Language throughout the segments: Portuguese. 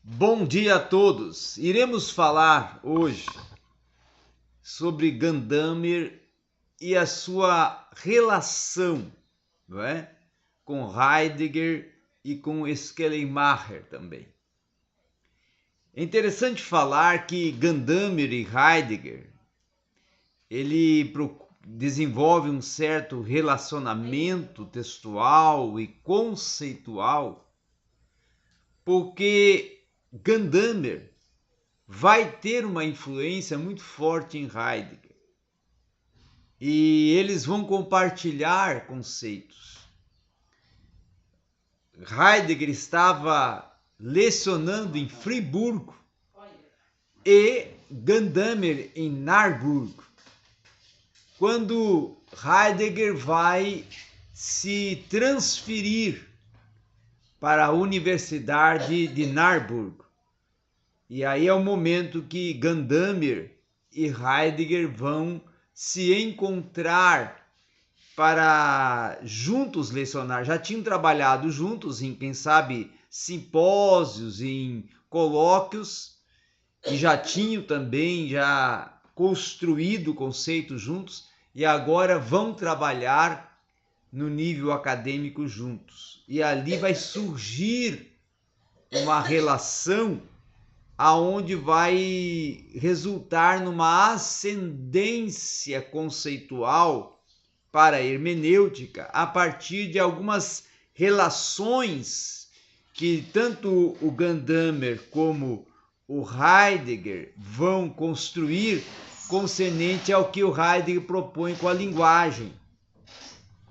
Bom dia a todos! Iremos falar hoje sobre Gadamer e a sua relação, não é? Com Heidegger e com Schleiermacher também. É interessante falar que Gadamer e Heidegger desenvolve um certo relacionamento textual e conceitual, porque Gadamer vai ter uma influência muito forte em Heidegger e eles vão compartilhar conceitos. Heidegger estava lecionando em Friburgo e Gadamer em Marburg, quando Heidegger vai se transferir para a Universidade de Marburg. E aí é o momento que Gadamer e Heidegger vão se encontrar para juntos lecionar. Já tinham trabalhado juntos em, quem sabe, simpósios, em colóquios, e já tinham também construído conceitos juntos, e agora vão trabalhar no nível acadêmico juntos. E ali vai surgir uma relação aonde vai resultar numa ascendência conceitual para a hermenêutica a partir de algumas relações que tanto o Gadamer como o Heidegger vão construir concernente ao que o Heidegger propõe com a linguagem.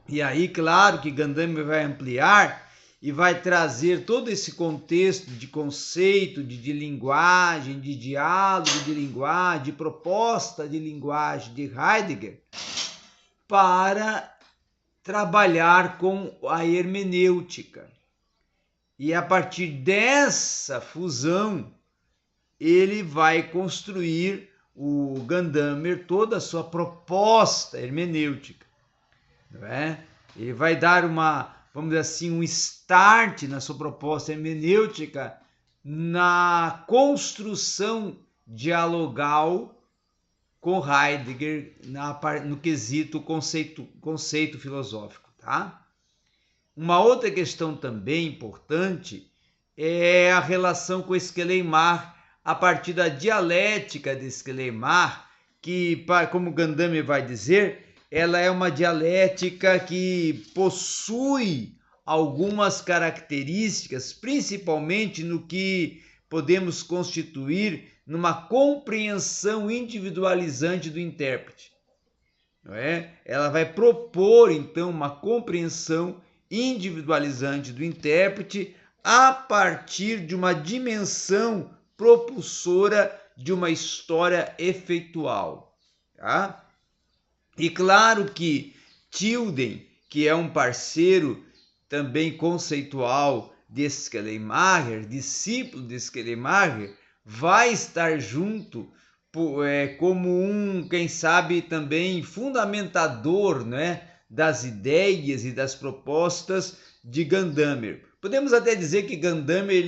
E aí, claro que Gadamer vai ampliar e vai trazer todo esse contexto de conceito, de linguagem, de diálogo de linguagem, de proposta de linguagem de Heidegger, para trabalhar com a hermenêutica. E a partir dessa fusão, ele vai construir, o Gadamer, toda a sua proposta hermenêutica. Não é? Ele vai dar vamos dizer assim, um start na sua proposta hermenêutica na construção dialogal com Heidegger no quesito conceito filosófico. Tá? Uma outra questão também importante é a relação com Schleiermacher a partir da dialética de Schleiermacher, que, como Gadamer vai dizer, ela é uma dialética que possui algumas características, principalmente no que podemos constituir numa compreensão individualizante do intérprete. Não é? Ela vai propor, então, uma compreensão individualizante do intérprete a partir de uma dimensão propulsora de uma história efeitual. Tá? E claro que Tilden, que é um parceiro também conceitual de Schleiermacher, discípulo de Schleiermacher, vai estar junto como quem sabe, também fundamentador, né, das ideias e das propostas de Gadamer. Podemos até dizer que Gadamer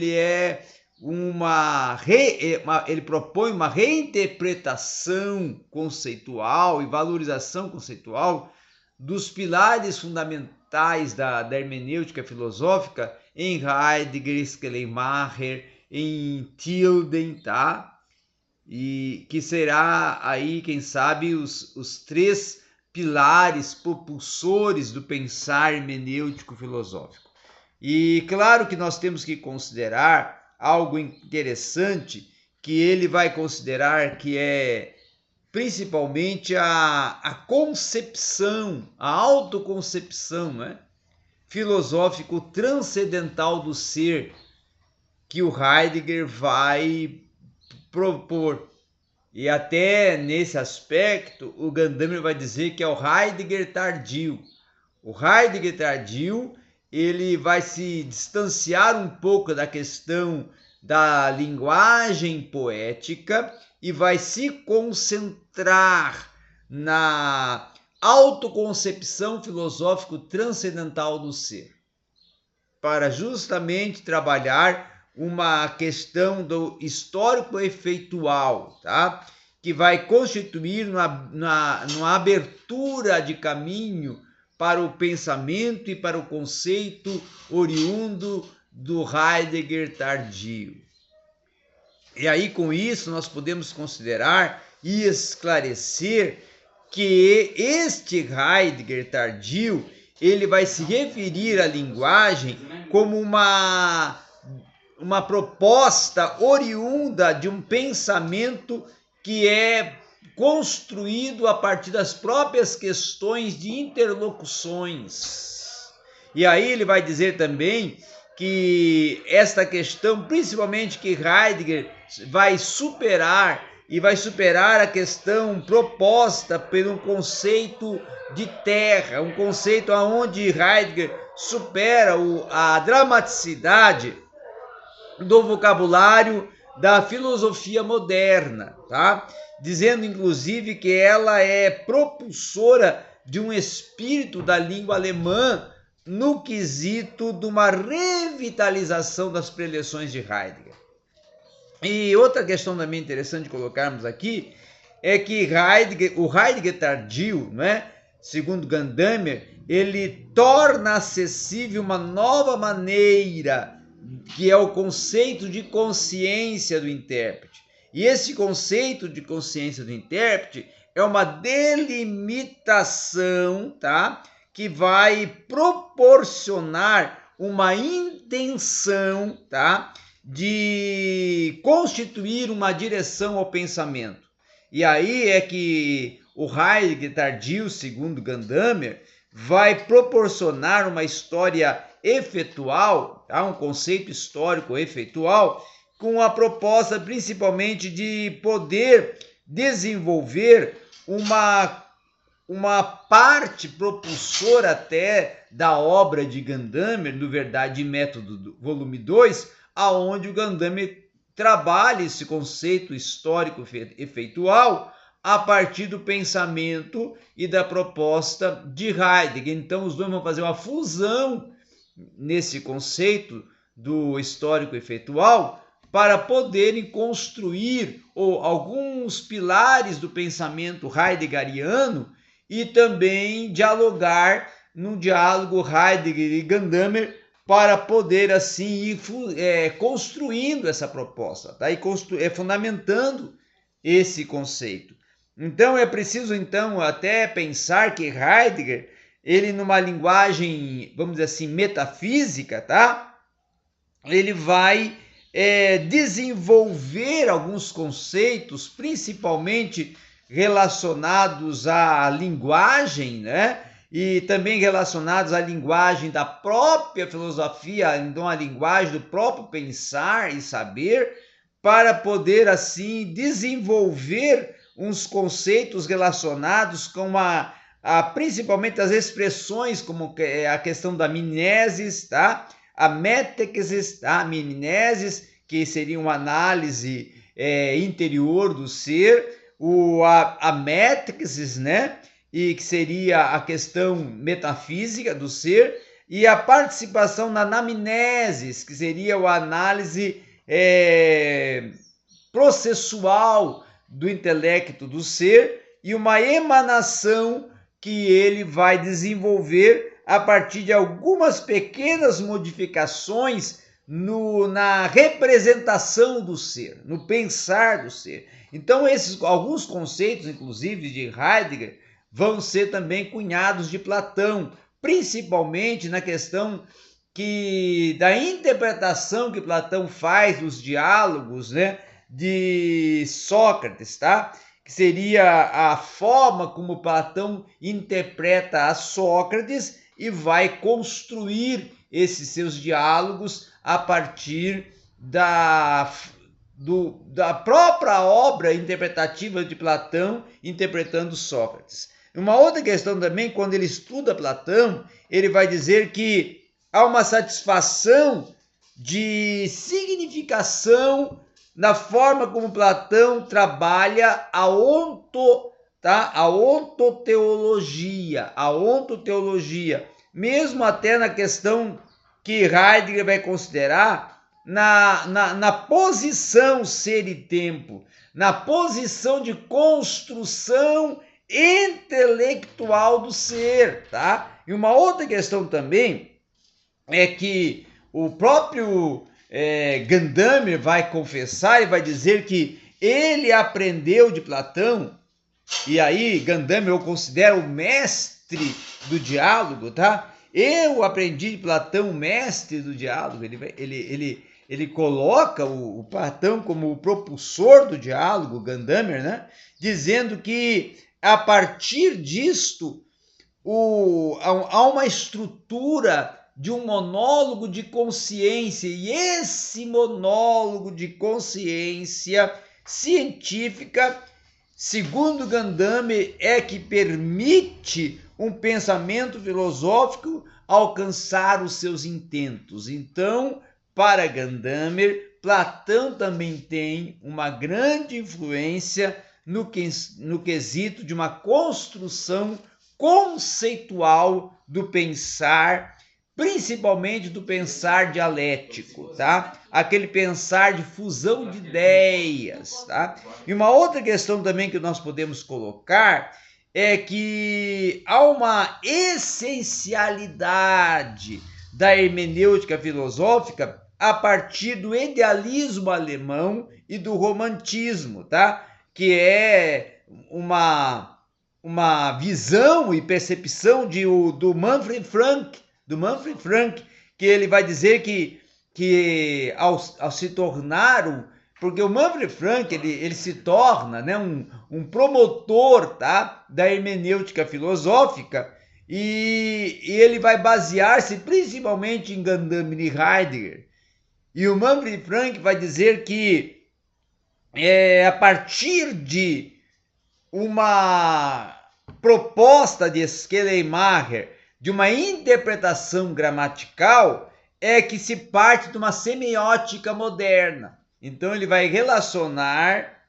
ele propõe uma reinterpretação conceitual e valorização conceitual dos pilares fundamentais da hermenêutica filosófica em Heidegger, Schleiermacher, em Tilden, tá? E que será aí, quem sabe, os três pilares propulsores do pensar hermenêutico filosófico. E claro que nós temos que considerar algo interessante, que ele vai considerar que é principalmente a concepção, a autoconcepção, né, filosófico transcendental do ser, que o Heidegger vai propor. E até nesse aspecto, o Gadamer vai dizer que é o Heidegger tardio. O Heidegger tardio, ele vai se distanciar um pouco da questão da linguagem poética e vai se concentrar na autoconcepção filosófico transcendental do ser, para justamente trabalhar uma questão do histórico efeitual, tá? Que vai constituir uma abertura de caminho para o pensamento e para o conceito oriundo do Heidegger tardio. E aí, com isso, nós podemos considerar e esclarecer que este Heidegger tardio, ele vai se referir à linguagem como uma proposta oriunda de um pensamento que é construído a partir das próprias questões de interlocuções. E aí ele vai dizer também que esta questão, principalmente que Heidegger vai superar a questão proposta pelo conceito de terra, um conceito onde Heidegger supera a dramaticidade do vocabulário da filosofia moderna, tá? Dizendo inclusive que ela é propulsora de um espírito da língua alemã no quesito de uma revitalização das preleções de Heidegger. E outra questão também interessante de colocarmos aqui é que o Heidegger tardio, né, segundo Gadamer, ele torna acessível uma nova maneira, que é o conceito de consciência do intérprete. E esse conceito de consciência do intérprete é uma delimitação, tá, que vai proporcionar uma intenção, tá, de constituir uma direção ao pensamento. E aí é que o Heidegger tardio, segundo Gadamer, vai proporcionar uma história efetual, tá? Um conceito histórico efetual, com a proposta principalmente de poder desenvolver uma parte propulsora até da obra de Gadamer, do Verdade e Método, volume 2, aonde o Gadamer trabalha esse conceito histórico efeitual a partir do pensamento e da proposta de Heidegger. Então, os dois vão fazer uma fusão nesse conceito do histórico efeitual para poderem construir alguns pilares do pensamento heideggeriano e também dialogar num diálogo Heidegger e Gadamer para poder assim ir construindo essa proposta, tá? E fundamentando esse conceito. Então é preciso até pensar que Heidegger, ele numa linguagem, vamos dizer assim, metafísica, tá? Ele vai desenvolver alguns conceitos, principalmente relacionados à linguagem, né? E também relacionados à linguagem da própria filosofia, então a linguagem do próprio pensar e saber, para poder assim desenvolver uns conceitos relacionados com principalmente as expressões, como a questão da mimesis, tá? A métexis, tá? A mimesis, que seria uma análise interior do ser, a métexis, né? E que seria a questão metafísica do ser, e a participação na anamnesis, que seria a análise processual do intelecto do ser, e uma emanação que ele vai desenvolver a partir de algumas pequenas modificações na representação do ser, no pensar do ser. Então, alguns conceitos, inclusive de Heidegger, vão ser também cunhados de Platão, principalmente na questão da interpretação que Platão faz dos diálogos, né, de Sócrates, tá? Que seria a forma como Platão interpreta a Sócrates e vai construir esses seus diálogos a partir da própria obra interpretativa de Platão, interpretando Sócrates. Uma outra questão também, quando ele estuda Platão, ele vai dizer que há uma satisfação de significação na forma como Platão trabalha a ontoteologia, mesmo até na questão que Heidegger vai considerar na posição ser e tempo, na posição de construção intelectual do ser, tá? E uma outra questão também é que o próprio Gandamir vai confessar e vai dizer que ele aprendeu de Platão, e aí Gandamir eu considero o mestre do diálogo, tá? Eu aprendi de Platão, o mestre do diálogo. Ele coloca o Platão como o propulsor do diálogo, Gandamir, né? Dizendo que a partir disto há uma estrutura de um monólogo de consciência, e esse monólogo de consciência científica, segundo Gandamir, é que permite um pensamento filosófico alcançar os seus intentos. Então, para Gandamir, Platão também tem uma grande influência no quesito de uma construção conceitual do pensar, principalmente do pensar dialético, tá? Aquele pensar de fusão de ideias, tá? E uma outra questão também que nós podemos colocar é que há uma essencialidade da hermenêutica filosófica a partir do idealismo alemão e do romantismo, tá? Que é uma visão e percepção do Manfred Frank, que ele vai dizer que ao se tornar porque o Manfred Frank ele se torna, né, um promotor, tá, da hermenêutica filosófica, e ele vai basear-se principalmente em Gandamir e Heidegger. E o Manfred Frank vai dizer que a partir de uma proposta de Schleiermacher de uma interpretação gramatical é que se parte de uma semiótica moderna. Então ele vai relacionar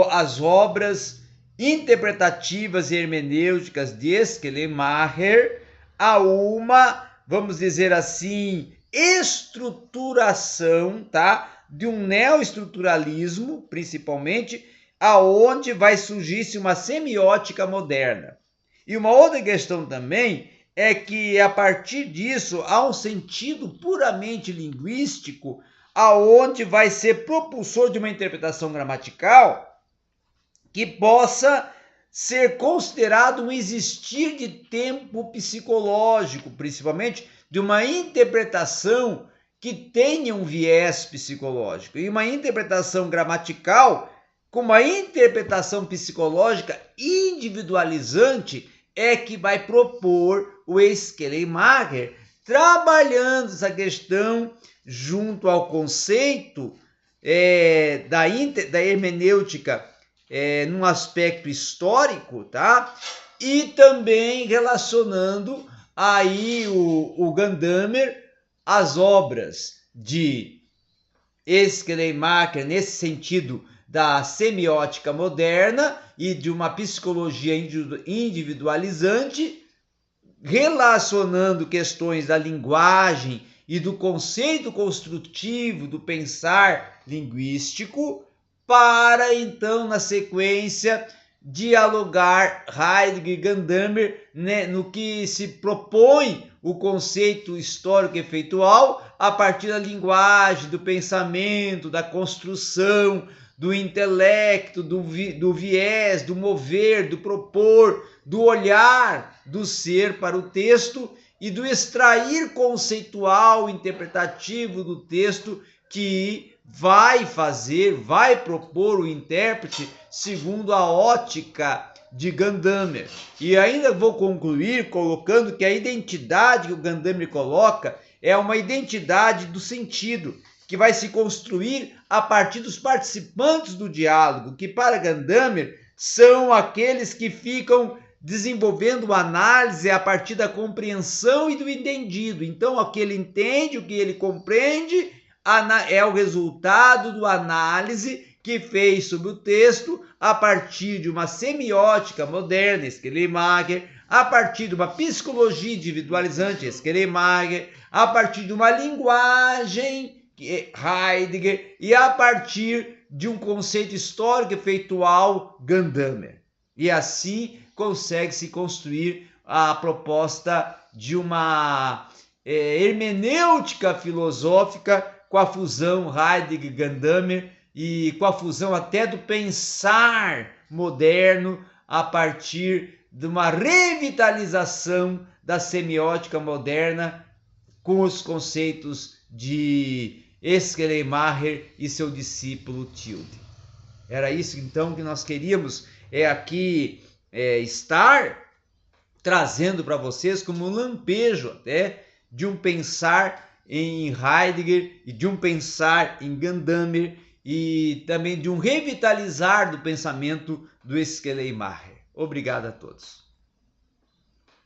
as obras interpretativas e hermenêuticas de Schleiermacher a uma, vamos dizer assim, estruturação, tá, de um neoestruturalismo, principalmente, aonde vai surgir uma semiótica moderna. E uma outra questão também é que a partir disso há um sentido puramente linguístico, aonde vai ser propulsor de uma interpretação gramatical que possa ser considerado um existir de tempo psicológico, principalmente de uma interpretação que tenha um viés psicológico, e uma interpretação gramatical com uma interpretação psicológica individualizante é que vai propor o Schleiermacher, trabalhando essa questão junto ao conceito da hermenêutica num aspecto histórico, tá? E também relacionando aí o Gandamir às obras de Schleiermacher nesse sentido da semiótica moderna e de uma psicologia individualizante, relacionando questões da linguagem e do conceito construtivo do pensar linguístico, para então, na sequência, dialogar Heidegger e Gandamir, né, no que se propõe o conceito histórico efeitual a partir da linguagem, do pensamento, da construção, do intelecto, do viés, do mover, do propor, do olhar do ser para o texto e do extrair conceitual interpretativo do texto que vai propor o intérprete segundo a ótica de Gandamir. E ainda vou concluir colocando que a identidade que o Gandamir coloca é uma identidade do sentido, que vai se construir a partir dos participantes do diálogo, que para Gandamir são aqueles que ficam desenvolvendo análise a partir da compreensão e do entendido. Então, o que ele entende, o que ele compreende, é o resultado do análise que fez sobre o texto a partir de uma semiótica moderna, Schleiermacher, a partir de uma psicologia individualizante, Schleiermacher, a partir de uma linguagem Heidegger e a partir de um conceito histórico efeitual Gadamer. E assim consegue-se construir a proposta de uma hermenêutica filosófica com a fusão Heidegger-Gadamer e com a fusão até do pensar moderno a partir de uma revitalização da semiótica moderna com os conceitos de Schleiermacher e seu discípulo Tilde. Era isso então que nós queríamos aqui estar trazendo para vocês como um lampejo até de um pensar em Heidegger e de um pensar em Gadamer e também de um revitalizar do pensamento do Schleiermacher. Obrigado a todos.